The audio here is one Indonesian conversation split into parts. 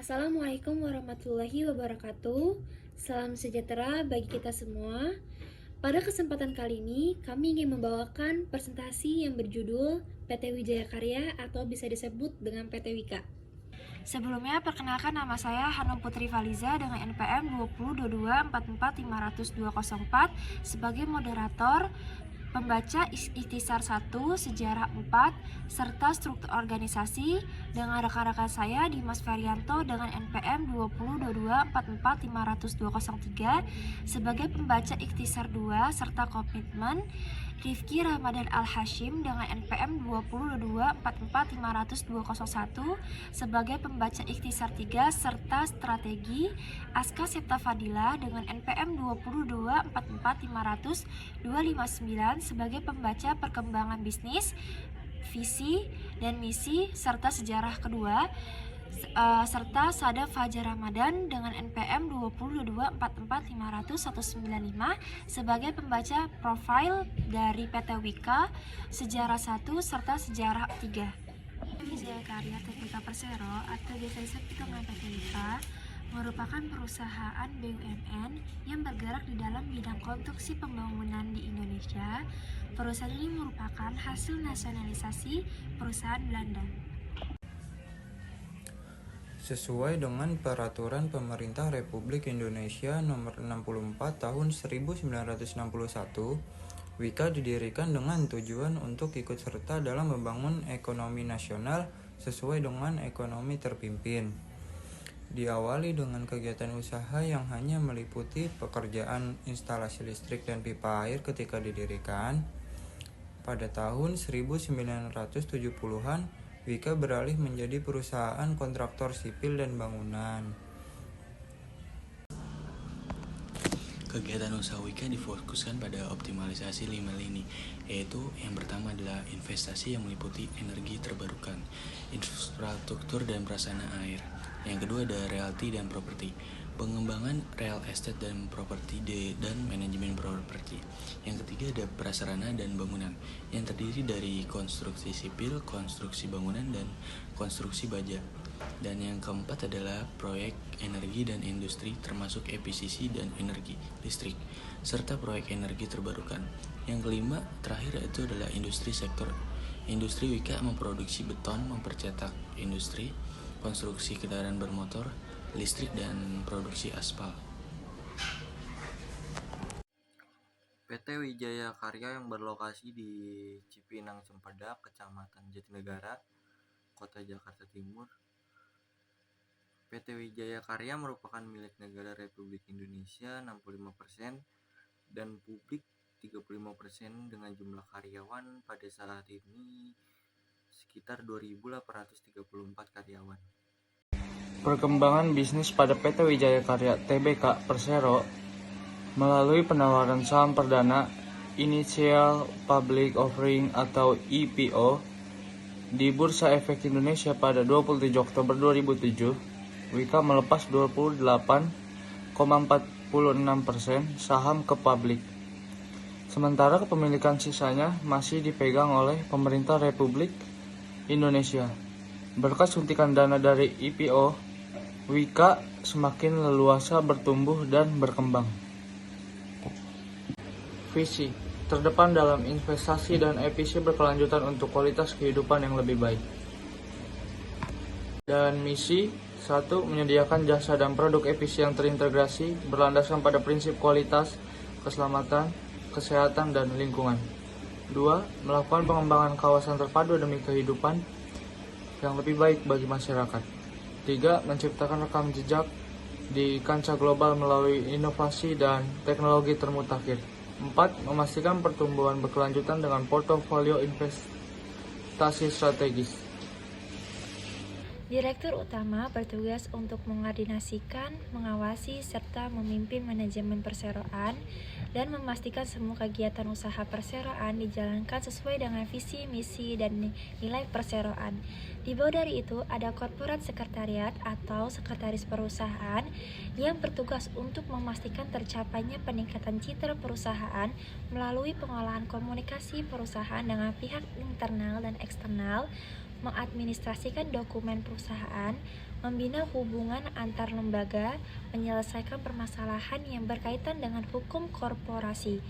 Assalamualaikum warahmatullahi wabarakatuh. Salam sejahtera bagi kita semua. Pada kesempatan kali ini, kami ingin membawakan presentasi yang berjudul PT Wijaya Karya atau bisa disebut dengan PT Wika. Sebelumnya, perkenalkan nama saya Hanum Putri Faliza dengan NPM 202244450204 sebagai moderator, pembaca Ikhtisar 1, Sejarah 4, serta struktur organisasi dengan rekan-rekan saya Dimas Ferianto dengan NPM 2022445003 sebagai pembaca Ikhtisar 2 serta komitmen, Rifki Ramadan Al-Hashim dengan NPM 2022445001 sebagai pembaca Ikhtisar 3 serta strategi, Aska Septa Fadila dengan NPM 202244500259 sebagai pembaca perkembangan bisnis, visi dan misi serta sejarah kedua, serta Sada Fajar Ramadan dengan NPM 202244500195 sebagai pembaca profil dari PT Wika, sejarah 1 serta sejarah 3. Wijaya Karya Tbk Persero atau biasa disebut dengan PT Wika merupakan perusahaan BUMN yang bergerak di dalam bidang konstruksi pembangunan di Indonesia. Perusahaan ini merupakan hasil nasionalisasi perusahaan Belanda. Sesuai dengan Peraturan Pemerintah Republik Indonesia Nomor 64 Tahun 1961, Wika didirikan dengan tujuan untuk ikut serta dalam membangun ekonomi nasional sesuai dengan ekonomi terpimpin. Diawali dengan kegiatan usaha yang hanya meliputi pekerjaan instalasi listrik dan pipa air ketika didirikan. Pada tahun 1970-an, Wika beralih menjadi perusahaan kontraktor sipil dan bangunan. Kegiatan usaha Wika difokuskan pada optimalisasi 5 lini, yaitu yang pertama adalah investasi yang meliputi energi terbarukan, infrastruktur dan prasarana air. Yang kedua ada realty dan properti, pengembangan real estate dan properti dan manajemen properti. Yang ketiga ada prasarana dan bangunan, yang terdiri dari konstruksi sipil, konstruksi bangunan, dan konstruksi baja. Dan yang keempat adalah proyek energi dan industri termasuk EPCC dan energi listrik, serta proyek energi terbarukan. Yang kelima terakhir itu adalah industri sektor. Industri Wika memproduksi beton, mempercetak industri, konstruksi kendaraan bermotor, listrik, dan produksi aspal. PT Wijaya Karya yang berlokasi di Cipinang Cempedak, Kecamatan Jatinegara, Kota Jakarta Timur. PT Wijaya Karya merupakan milik negara Republik Indonesia 65% dan publik 35% dengan jumlah karyawan pada saat ini sekitar 2.834 karyawan. Perkembangan bisnis pada PT Wijaya Karya Tbk Persero melalui penawaran saham perdana Initial Public Offering atau IPO di Bursa Efek Indonesia pada 27 Oktober 2007, Wika melepas 28,46% saham ke publik. Sementara kepemilikan sisanya masih dipegang oleh pemerintah Republik Indonesia. Berkat suntikan dana dari IPO, Wika semakin leluasa bertumbuh dan berkembang. Visi terdepan dalam investasi dan efisi berkelanjutan untuk kualitas kehidupan yang lebih baik. Dan misi 1. Menyediakan jasa dan produk efisi yang terintegrasi berlandaskan pada prinsip kualitas, keselamatan, kesehatan, dan lingkungan. 2. Melakukan pengembangan kawasan terpadu demi kehidupan yang lebih baik bagi masyarakat. 3. Menciptakan rekam jejak di kancah global melalui inovasi dan teknologi termutakhir. 4. Memastikan pertumbuhan berkelanjutan dengan portofolio investasi strategis. Direktur Utama bertugas untuk mengkoordinasikan, mengawasi, serta memimpin manajemen perseroan dan memastikan semua kegiatan usaha perseroan dijalankan sesuai dengan visi, misi, dan nilai perseroan. Di bawah dari itu ada korporat sekretariat atau sekretaris perusahaan yang bertugas untuk memastikan tercapainya peningkatan citra perusahaan melalui pengolahan komunikasi perusahaan dengan pihak internal dan eksternal, mengadministrasikan dokumen perusahaan, membina hubungan antar lembaga, menyelesaikan permasalahan yang berkaitan dengan hukum korporasi.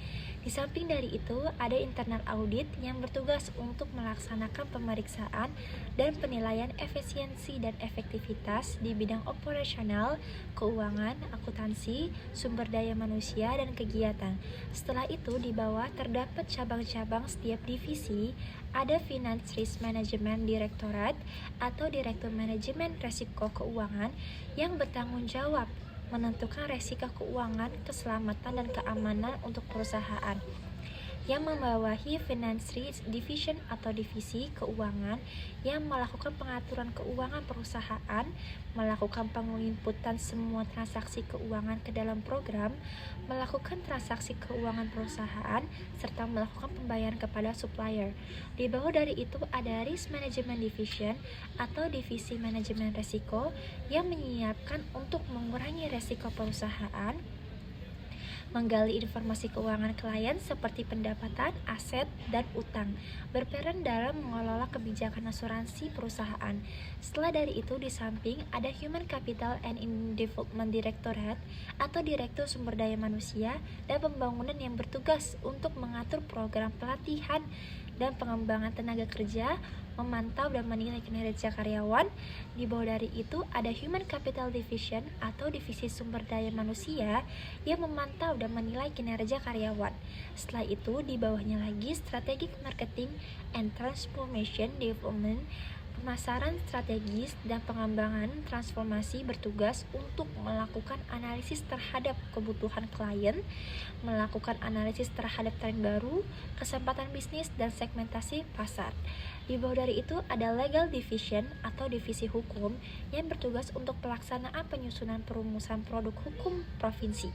Di samping dari itu, ada internal audit yang bertugas untuk melaksanakan pemeriksaan dan penilaian efisiensi dan efektivitas di bidang operasional, keuangan, akuntansi, sumber daya manusia, dan kegiatan. Setelah itu, di bawah terdapat cabang-cabang setiap divisi, ada Finance Risk Management Directorate atau Direktur Manajemen Resiko Keuangan yang bertanggung jawab menentukan resiko keuangan, keselamatan, dan keamanan untuk perusahaan. Yang membawahi Finance Risk Division atau divisi keuangan yang melakukan pengaturan keuangan perusahaan, melakukan penginputan semua transaksi keuangan ke dalam program, melakukan transaksi keuangan perusahaan, serta melakukan pembayaran kepada supplier. Di bawah dari itu ada Risk Management Division atau divisi manajemen resiko yang menyiapkan untuk mengurangi resiko perusahaan, menggali informasi keuangan klien seperti pendapatan, aset, dan utang, berperan dalam mengelola kebijakan asuransi perusahaan. Setelah dari itu, di samping ada Human Capital and Development Directorate atau Direktur Sumber Daya Manusia dan Pembangunan yang bertugas untuk mengatur program pelatihan dan pengembangan tenaga kerja, memantau dan menilai kinerja karyawan. Di bawah dari itu ada Human Capital Division atau divisi sumber daya manusia yang memantau dan menilai kinerja karyawan. Setelah itu di bawahnya lagi Strategic Marketing and Transformation Development, pemasaran strategis dan pengembangan transformasi bertugas untuk melakukan analisis terhadap kebutuhan klien, melakukan analisis terhadap tren baru, kesempatan bisnis, dan segmentasi pasar. Di bawah dari itu ada Legal Division atau divisi hukum yang bertugas untuk pelaksanaan penyusunan perumusan produk hukum provinsi.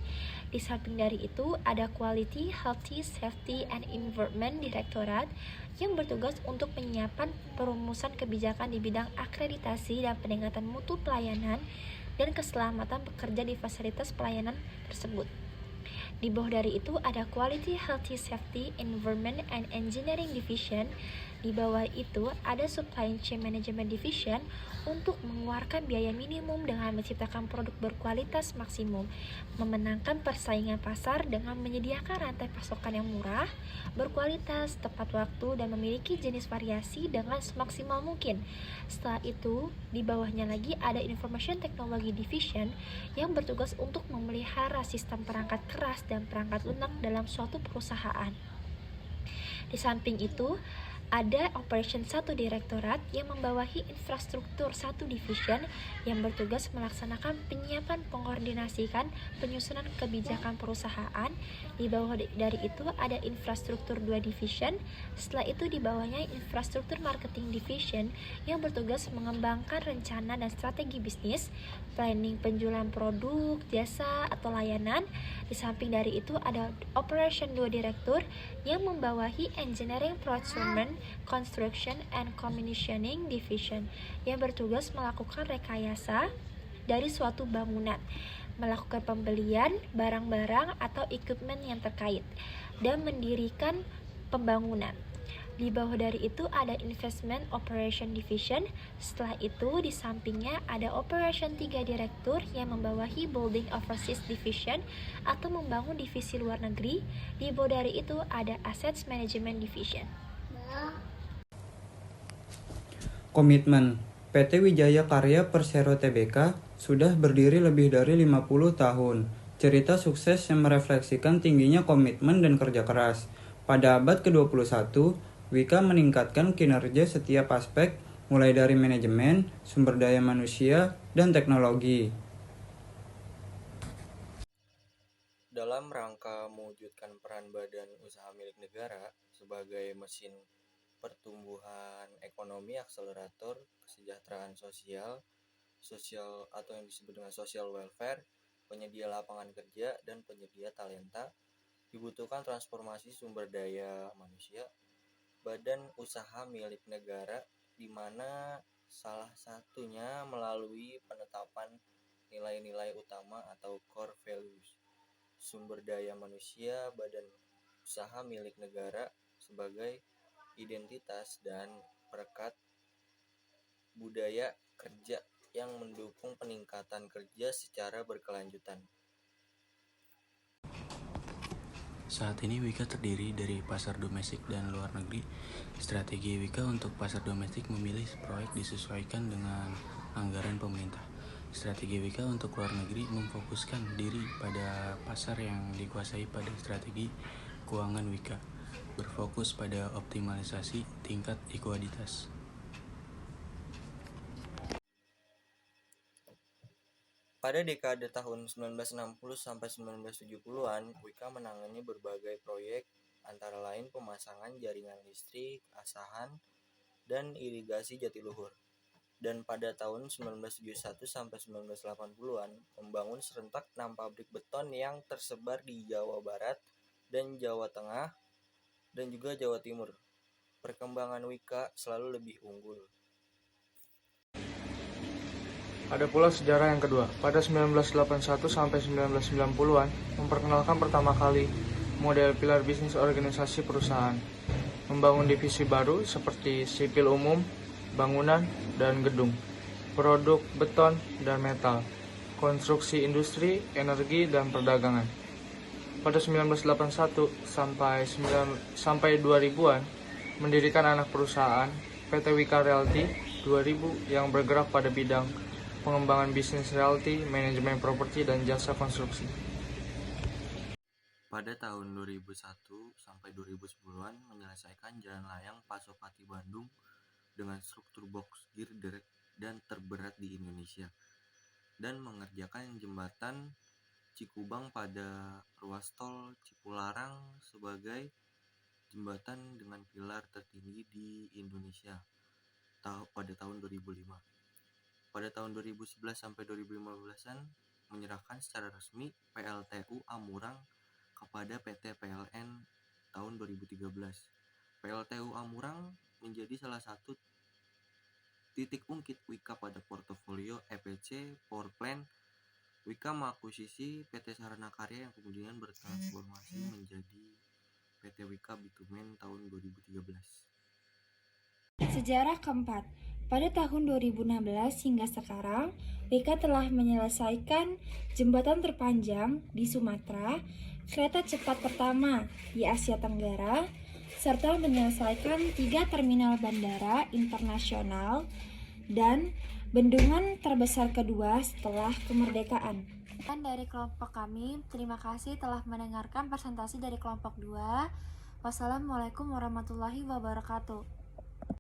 Di samping dari itu ada Quality, Healthy, Safety, and Environment Directorate yang bertugas untuk penyiapan perumusan kebijakan di bidang akreditasi dan peningkatan mutu pelayanan dan keselamatan pekerja di fasilitas pelayanan tersebut. Di bawah dari itu ada Quality, Healthy, Safety, Environment, and Engineering Division. Di bawah itu ada Supply Chain Management Division untuk mengeluarkan biaya minimum dengan menciptakan produk berkualitas maksimum, memenangkan persaingan pasar dengan menyediakan rantai pasokan yang murah, berkualitas, tepat waktu, dan memiliki jenis variasi dengan semaksimal mungkin. Setelah itu, di bawahnya lagi ada Information Technology Division yang bertugas untuk memelihara sistem perangkat keras dan perangkat lunak dalam suatu perusahaan. Di samping itu, ada Operation 1 Direktorat yang membawahi infrastruktur 1 Division yang bertugas melaksanakan penyiapan mengkoordinasikan penyusunan kebijakan perusahaan. Di bawah dari itu ada infrastruktur 2 Division. Setelah itu di bawahnya infrastruktur Marketing Division yang bertugas mengembangkan rencana dan strategi bisnis, planning penjualan produk, jasa, atau layanan. Di samping dari itu ada Operation 2 Direktur yang membawahi Engineering Procurement, Construction, and Commissioning Division yang bertugas melakukan rekayasa dari suatu bangunan, melakukan pembelian barang-barang atau equipment yang terkait, dan mendirikan pembangunan. Di bawah dari itu ada Investment Operation Division. Setelah itu di sampingnya ada Operation 3 Direktur yang membawahi Building Overseas Division atau membangun divisi luar negeri. Di bawah dari itu ada Assets Management Division. Komitmen PT Wijaya Karya Persero Tbk sudah berdiri lebih dari 50 tahun. Cerita sukses yang merefleksikan tingginya komitmen dan kerja keras. Pada abad ke-21, Wika meningkatkan kinerja setiap aspek, mulai dari manajemen, sumber daya manusia, dan teknologi. Dalam rangka mewujudkan peran badan usaha milik negara sebagai mesin pertumbuhan ekonomi akselerator kesejahteraan sosial atau yang disebut dengan social welfare, penyedia lapangan kerja, dan penyedia talenta, dibutuhkan transformasi sumber daya manusia badan usaha milik negara, di mana salah satunya melalui penetapan nilai-nilai utama atau core values sumber daya manusia badan usaha milik negara sebagai identitas dan perekat budaya kerja yang mendukung peningkatan kerja secara berkelanjutan. Saat ini Wika terdiri dari pasar domestik dan luar negeri. Strategi Wika untuk pasar domestik memilih proyek disesuaikan dengan anggaran pemerintah. Strategi Wika untuk luar negeri memfokuskan diri pada pasar yang dikuasai pada strategi keuangan Wika, berfokus pada optimalisasi tingkat ekualitas. Pada dekade tahun 1960 sampai 1970-an, Wika menangani berbagai proyek antara lain pemasangan jaringan listrik, asahan, dan irigasi Jatiluhur. Dan pada tahun 1971 sampai 1980-an, membangun serentak 6 pabrik beton yang tersebar di Jawa Barat dan Jawa Tengah dan juga Jawa Timur. Perkembangan Wika selalu lebih unggul. Ada pula sejarah yang kedua. Pada 1981 sampai 1990-an, memperkenalkan pertama kali model pilar bisnis organisasi perusahaan. Membangun divisi baru seperti sipil umum, bangunan, dan gedung, produk beton dan metal, konstruksi industri, energi, dan perdagangan. Pada 1981 sampai 2000-an, mendirikan anak perusahaan PT Wika Realty 2000 yang bergerak pada bidang pengembangan bisnis realty, manajemen properti, dan jasa konstruksi. Pada tahun 2001 sampai 2010-an menyelesaikan jalan layang Pasopati Bandung dengan struktur box girder dan terberat di Indonesia, dan mengerjakan jembatan Cikubang pada ruas tol Cipularang sebagai jembatan dengan pilar tertinggi di Indonesia pada tahun 2005. Pada tahun 2011 sampai 2015-an menyerahkan secara resmi PLTU Amurang kepada PT PLN tahun 2013. PLTU Amurang menjadi salah satu titik ungkit Wika pada portofolio EPC Power Plant. Wika mengakuisisi PT Sarana Karya yang kemudian bertransformasi menjadi PT Wika Bitumen tahun 2013. Sejarah keempat, pada tahun 2016 hingga sekarang, Wika telah menyelesaikan jembatan terpanjang di Sumatera, kereta cepat pertama di Asia Tenggara, serta menyelesaikan 3 terminal bandara internasional dan bendungan terbesar kedua setelah kemerdekaan. Dan dari kelompok kami, terima kasih telah mendengarkan presentasi dari kelompok 2. Wassalamualaikum warahmatullahi wabarakatuh.